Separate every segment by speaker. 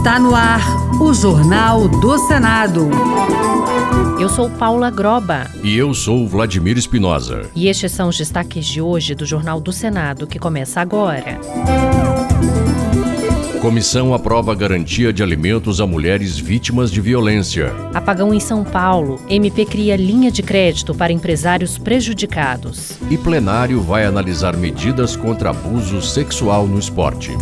Speaker 1: Está no ar o Jornal do Senado.
Speaker 2: Eu sou Paula Groba.
Speaker 3: E eu sou Vladimir Espinosa.
Speaker 2: E estes são os destaques de hoje do Jornal do Senado, que começa agora.
Speaker 3: Comissão aprova garantia de alimentos a mulheres vítimas de violência.
Speaker 2: Apagão em São Paulo. MP cria linha de crédito para empresários prejudicados.
Speaker 3: E plenário vai analisar medidas contra abuso sexual no esporte.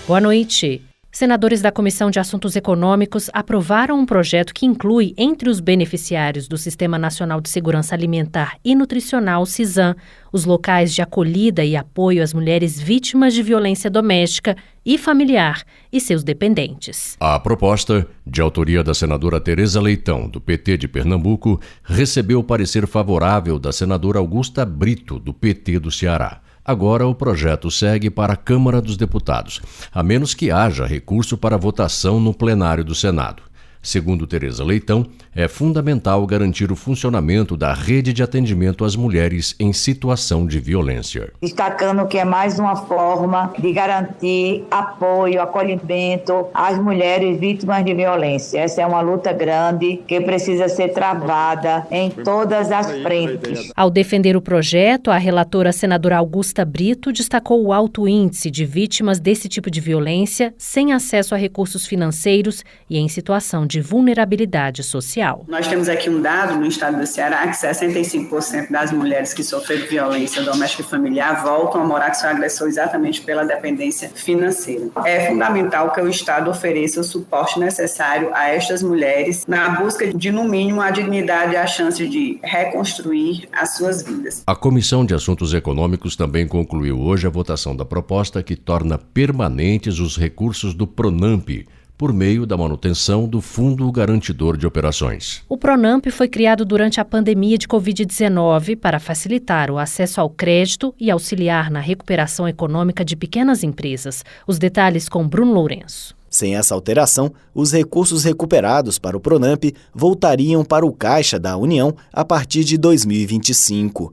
Speaker 2: Boa noite. Senadores da Comissão de Assuntos Econômicos aprovaram um projeto que inclui, entre os beneficiários do Sistema Nacional de Segurança Alimentar e Nutricional, SISAM, os locais de acolhida e apoio às mulheres vítimas de violência doméstica e familiar e seus dependentes.
Speaker 3: A proposta, de autoria da senadora Tereza Leitão, do PT de Pernambuco, recebeu o parecer favorável da senadora Augusta Brito, do PT do Ceará. Agora o projeto segue para a Câmara dos Deputados, a menos que haja recurso para votação no plenário do Senado. Segundo Tereza Leitão, é fundamental garantir o funcionamento da rede de atendimento às mulheres em situação de violência.
Speaker 4: Destacando que é mais uma forma de garantir apoio, acolhimento às mulheres vítimas de violência. Essa é uma luta grande que precisa ser travada em todas as frentes.
Speaker 2: Ao defender o projeto, a relatora senadora Augusta Brito destacou o alto índice de vítimas desse tipo de violência sem acesso a recursos financeiros e em situação de vulnerabilidade social.
Speaker 5: Nós temos aqui um dado no estado do Ceará que 65% das mulheres que sofreram violência doméstica e familiar voltam a morar com seu agressor exatamente pela dependência financeira. É fundamental que o Estado ofereça o suporte necessário a estas mulheres na busca de, no mínimo, a dignidade e a chance de reconstruir as suas vidas.
Speaker 3: A Comissão de Assuntos Econômicos também concluiu hoje a votação da proposta que torna permanentes os recursos do PRONAMP, por meio da manutenção do Fundo Garantidor de Operações.
Speaker 2: O PRONAMP foi criado durante a pandemia de Covid-19 para facilitar o acesso ao crédito e auxiliar na recuperação econômica de pequenas empresas. Os detalhes com Bruno Lourenço.
Speaker 6: Sem essa alteração, os recursos recuperados para o PRONAMP voltariam para o Caixa da União a partir de 2025.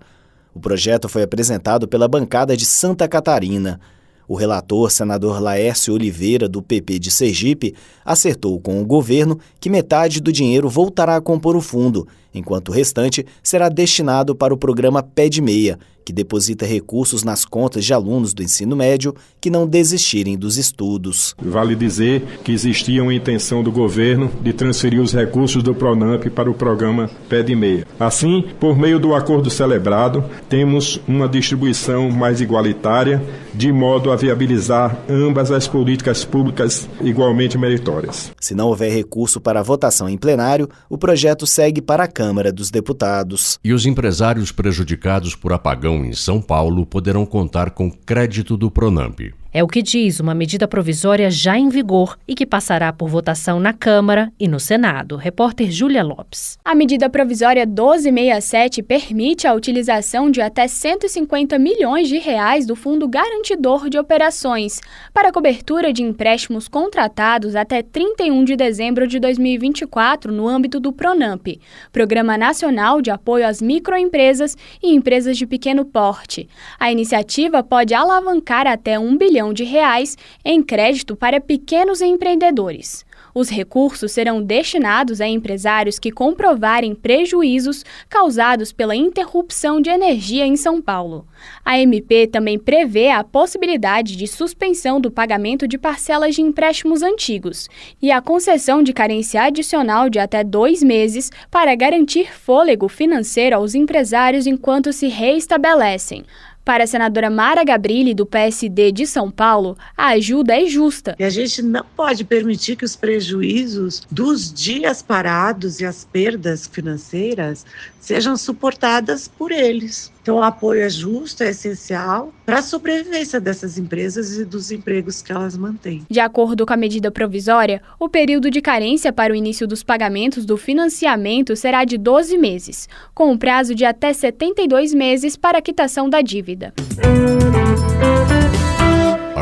Speaker 6: O projeto foi apresentado pela bancada de Santa Catarina. O relator, senador Laércio Oliveira, do PP de Sergipe, acertou com o governo que metade do dinheiro voltará a compor o fundo, enquanto o restante será destinado para o programa Pé de Meia, que deposita recursos nas contas de alunos do ensino médio que não desistirem dos estudos.
Speaker 7: Vale dizer que existia uma intenção do governo de transferir os recursos do PRONAMP para o programa Pé de Meia. Assim, por meio do acordo celebrado, temos uma distribuição mais igualitária, de modo a viabilizar ambas as políticas públicas igualmente meritórias.
Speaker 6: Se não houver recurso para a votação em plenário, o projeto segue para a Câmara dos Deputados.
Speaker 3: E os empresários prejudicados por apagão em São Paulo poderão contar com crédito do PRONAMP.
Speaker 2: É o que diz uma medida provisória já em vigor e que passará por votação na Câmara e no Senado. Repórter Júlia Lopes.
Speaker 8: A medida provisória 1267 permite a utilização de até R$150 milhões do Fundo Garantidor de Operações para a cobertura de empréstimos contratados até 31 de dezembro de 2024 no âmbito do PRONAMP, Programa Nacional de Apoio às Microempresas e Empresas de Pequeno Porte. A iniciativa pode alavancar até R$1 bilhão em crédito para pequenos empreendedores. Os recursos serão destinados a empresários que comprovarem prejuízos causados pela interrupção de energia em São Paulo. A MP também prevê a possibilidade de suspensão do pagamento de parcelas de empréstimos antigos e a concessão de carência adicional de até 2 meses para garantir fôlego financeiro aos empresários enquanto se reestabelecem. Para a senadora Mara Gabrilli, do PSD de São Paulo, a ajuda é justa.
Speaker 9: E a gente não pode permitir que os prejuízos dos dias parados e as perdas financeiras sejam suportadas por eles. Então, o apoio é justo, é essencial para a sobrevivência dessas empresas e dos empregos que elas mantêm.
Speaker 8: De acordo com a medida provisória, o período de carência para o início dos pagamentos do financiamento será de 12 meses, com um prazo de até 72 meses para a quitação da dívida.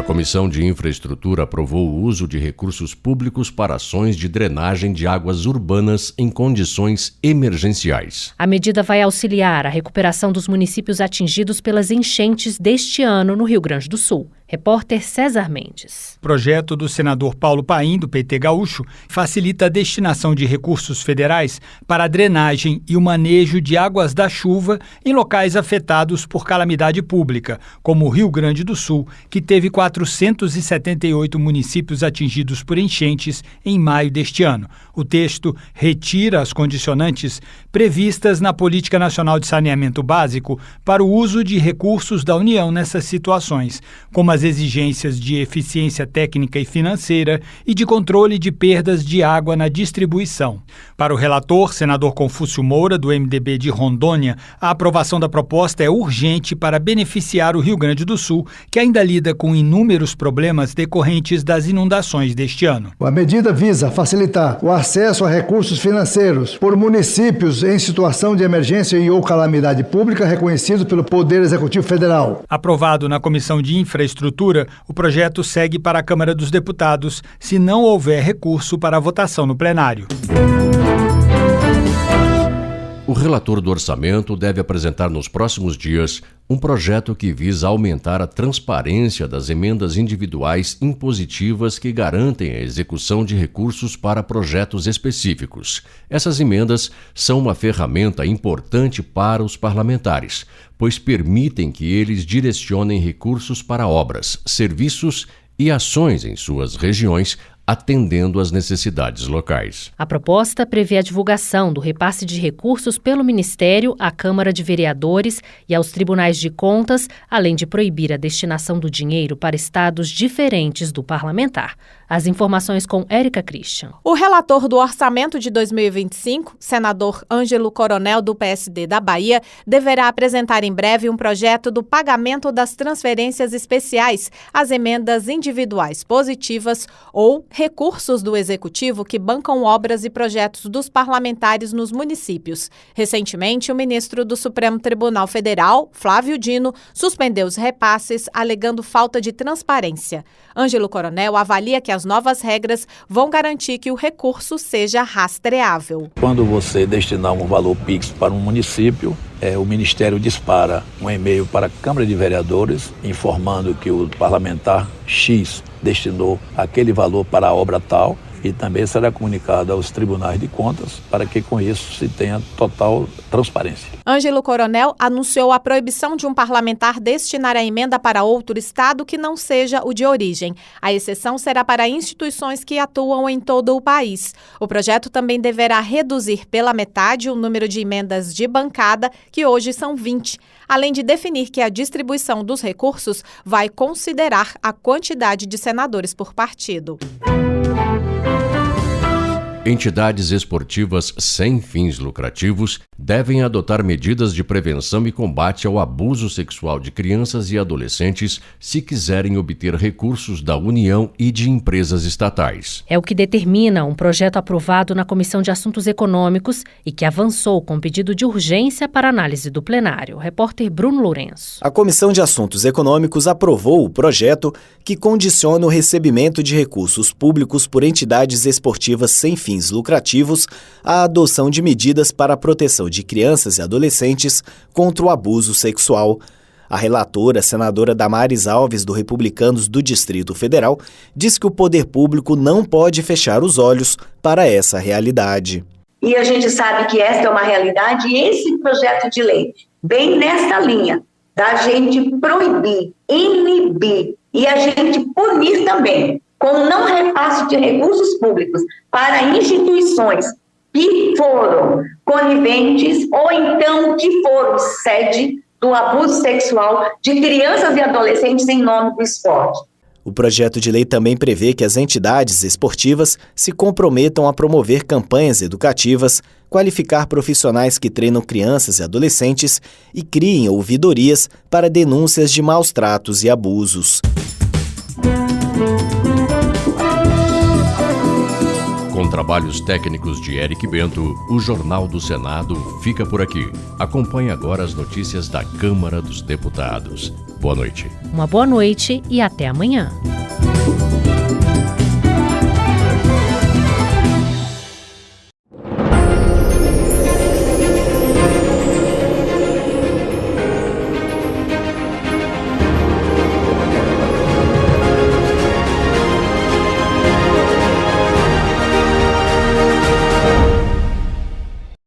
Speaker 3: A Comissão de Infraestrutura aprovou o uso de recursos públicos para ações de drenagem de águas urbanas em condições emergenciais.
Speaker 2: A medida vai auxiliar a recuperação dos municípios atingidos pelas enchentes deste ano no Rio Grande do Sul. Repórter César Mendes.
Speaker 10: O projeto do senador Paulo Paim, do PT Gaúcho, facilita a destinação de recursos federais para a drenagem e o manejo de águas da chuva em locais afetados por calamidade pública, como o Rio Grande do Sul, que teve 478 municípios atingidos por enchentes em maio deste ano. O texto retira as condicionantes previstas na Política Nacional de Saneamento Básico para o uso de recursos da União nessas situações, como as exigências de eficiência técnica e financeira e de controle de perdas de água na distribuição. Para o relator, senador Confúcio Moura, do MDB de Rondônia, a aprovação da proposta é urgente para beneficiar o Rio Grande do Sul, que ainda lida com inúmeros problemas decorrentes das inundações deste ano.
Speaker 11: A medida visa facilitar o acesso a recursos financeiros por municípios em situação de emergência e ou calamidade pública reconhecidos pelo Poder Executivo Federal.
Speaker 10: Aprovado na Comissão de Infraestrutura, o projeto segue para a Câmara dos Deputados, se não houver recurso para a votação no plenário.
Speaker 3: O relator do orçamento deve apresentar nos próximos dias um projeto que visa aumentar a transparência das emendas individuais impositivas que garantem a execução de recursos para projetos específicos. Essas emendas são uma ferramenta importante para os parlamentares, pois permitem que eles direcionem recursos para obras, serviços e ações em suas regiões, atendendo às necessidades locais.
Speaker 2: A proposta prevê a divulgação do repasse de recursos pelo Ministério à Câmara de Vereadores e aos Tribunais de Contas, além de proibir a destinação do dinheiro para estados diferentes do parlamentar. As informações com Érica Christian.
Speaker 12: O relator do orçamento de 2025, senador Ângelo Coronel, do PSD da Bahia, deverá apresentar em breve um projeto do pagamento das transferências especiais, as emendas individuais positivas ou recursos do Executivo que bancam obras e projetos dos parlamentares nos municípios. Recentemente, o ministro do Supremo Tribunal Federal, Flávio Dino, suspendeu os repasses, alegando falta de transparência. Ângelo Coronel avalia que as novas regras vão garantir que o recurso seja rastreável.
Speaker 13: Quando você destinar um valor Pix para um município, o Ministério dispara um e-mail para a Câmara de Vereadores informando que o parlamentar X destinou aquele valor para a obra tal e também será comunicado aos tribunais de contas para que com isso se tenha total transparência.
Speaker 12: Ângelo Coronel anunciou a proibição de um parlamentar destinar a emenda para outro estado que não seja o de origem. A exceção será para instituições que atuam em todo o país. O projeto também deverá reduzir pela metade o número de emendas de bancada, que hoje são 20, além de definir que a distribuição dos recursos vai considerar a quantidade de senadores por partido.
Speaker 3: Entidades esportivas sem fins lucrativos devem adotar medidas de prevenção e combate ao abuso sexual de crianças e adolescentes se quiserem obter recursos da União e de empresas estatais.
Speaker 2: É o que determina um projeto aprovado na Comissão de Assuntos Econômicos e que avançou com pedido de urgência para análise do plenário. Repórter Bruno Lourenço.
Speaker 6: A Comissão de Assuntos Econômicos aprovou o projeto que condiciona o recebimento de recursos públicos por entidades esportivas sem fins lucrativos à adoção de medidas para a proteção de crianças e adolescentes contra o abuso sexual. A relatora, senadora Damares Alves, do Republicanos do Distrito Federal, diz que o poder público não pode fechar os olhos para essa realidade.
Speaker 14: E a gente sabe que esta é uma realidade e esse projeto de lei, bem nessa linha, da gente proibir, inibir e a gente punir também, com não repasse de recursos públicos para instituições que foram coniventes ou então que foram sede do abuso sexual de crianças e adolescentes em nome do esporte.
Speaker 6: O projeto de lei também prevê que as entidades esportivas se comprometam a promover campanhas educativas, qualificar profissionais que treinam crianças e adolescentes e criem ouvidorias para denúncias de maus tratos e abusos.
Speaker 3: Com trabalhos técnicos de Eric Bento, o Jornal do Senado fica por aqui. Acompanhe agora as notícias da Câmara dos Deputados. Boa noite.
Speaker 2: Uma boa noite e até amanhã.